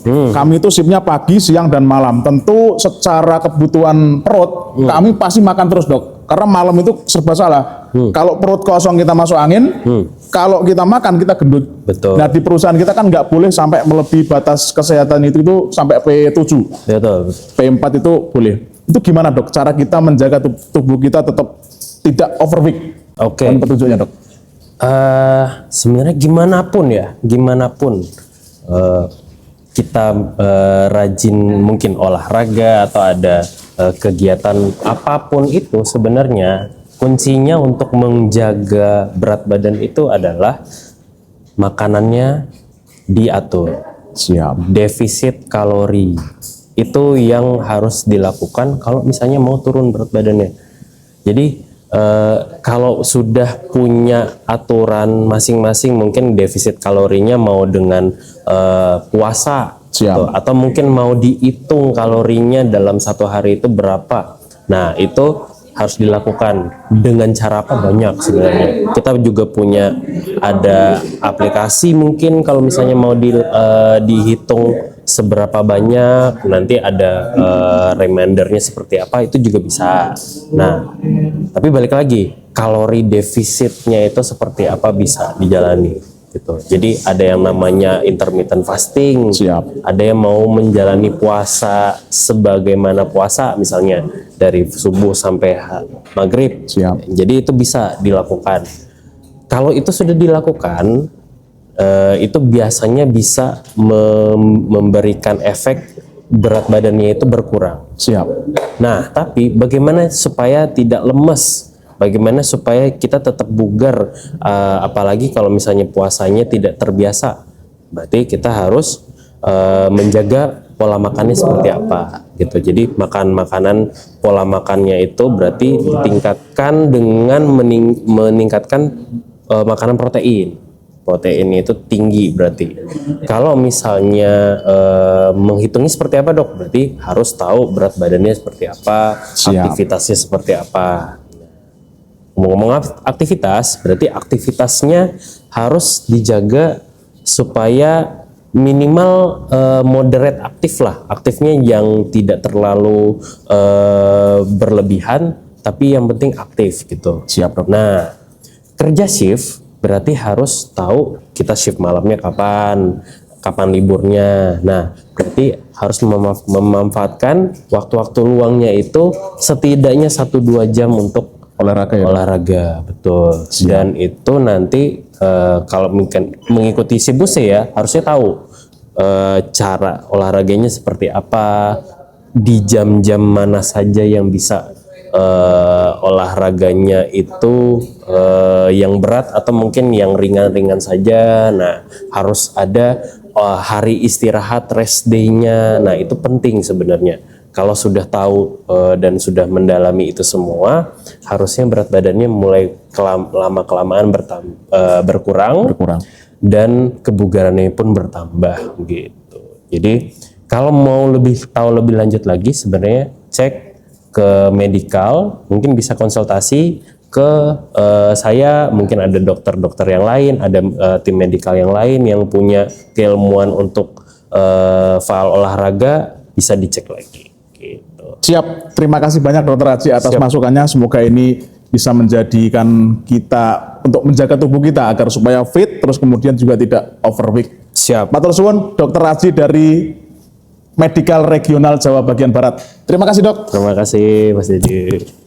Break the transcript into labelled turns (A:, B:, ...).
A: Kami itu shiftnya pagi, siang, dan malam. Tentu secara kebutuhan perut, kami pasti makan terus dok. Karena malam itu serba salah. Kalau perut kosong kita masuk angin, kalau kita makan kita gendut.
B: Betul.
A: Nah di perusahaan kita kan nggak boleh sampai melebihi batas kesehatan itu sampai P7.
B: Betul.
A: P4 itu boleh. Itu gimana dok? Cara kita menjaga tubuh kita tetap tidak overweight.
B: Oke.
A: Dan petunjuknya dok?
B: Sebenarnya gimana pun kita rajin mungkin olahraga atau ada kegiatan apapun itu, sebenarnya kuncinya untuk menjaga berat badan itu adalah makanannya diatur.
A: Siap.
B: Defisit kalori itu yang harus dilakukan kalau misalnya mau turun berat badannya. Jadi kalau sudah punya aturan masing-masing, mungkin defisit kalorinya mau dengan puasa gitu, atau mungkin mau dihitung kalorinya dalam satu hari itu berapa. Nah itu harus dilakukan dengan cara apa? Banyak sebenarnya. Kita juga punya ada aplikasi, mungkin kalau misalnya mau dihitung seberapa banyak, nanti ada remindernya seperti apa, itu juga bisa. Nah, tapi balik lagi, kalori defisitnya itu seperti apa bisa dijalani gitu. Jadi ada yang namanya intermittent fasting.
A: Siap.
B: Ada yang mau menjalani puasa sebagaimana puasa, misalnya dari subuh sampai maghrib.
A: Siap.
B: Jadi itu bisa dilakukan. Kalau itu sudah dilakukan, itu biasanya bisa memberikan efek berat badannya itu berkurang.
A: Siap.
B: Nah, tapi bagaimana supaya tidak lemes? Bagaimana supaya kita tetap bugar? Apalagi kalau misalnya puasanya tidak terbiasa. Berarti kita harus menjaga pola makannya seperti apa gitu. Jadi makanan pola makannya itu berarti ditingkatkan dengan meningkatkan makanan protein. Proteinnya itu tinggi berarti. Kalau misalnya menghitungnya seperti apa dok? Berarti harus tahu berat badannya seperti apa, aktivitasnya seperti apa. Ngomong-ngomong aktivitas, berarti aktivitasnya harus dijaga supaya minimal moderate aktif lah. Aktifnya yang tidak terlalu berlebihan, tapi yang penting aktif gitu.
A: Siap dok.
B: Nah, kerja shift berarti harus tahu kita shift malamnya kapan liburnya. Nah, berarti harus memanfaatkan waktu-waktu luangnya itu setidaknya 1-2 jam untuk
A: olahraga ya?
B: Olahraga, betul. Siap. Dan itu nanti kalau mengikuti Sibuse ya, harusnya tahu cara olahraganya seperti apa, di jam-jam mana saja yang bisa olahraganya itu yang berat atau mungkin yang ringan-ringan saja. Nah, harus ada hari istirahat, rest day-nya. Nah, itu penting sebenarnya. Kalau sudah tahu dan sudah mendalami itu semua, harusnya berat badannya mulai lama-kelamaan berkurang dan kebugarannya pun bertambah gitu. Jadi, kalau mau tahu lebih lanjut lagi, sebenarnya cek ke medikal, mungkin bisa konsultasi ke saya, mungkin ada dokter-dokter yang lain, ada tim medikal yang lain yang punya keilmuan untuk file olahraga, bisa dicek lagi gitu.
A: Siap, terima kasih banyak Dokter Aji atas masukannya. Semoga ini bisa menjadikan kita untuk menjaga tubuh kita agar supaya fit, terus kemudian juga tidak overweight.
B: Siap.
A: Matur suwun Dokter Aji dari Medikal Regional Jawa Bagian Barat. Terima kasih dok.
B: Terima kasih Mas Dedi.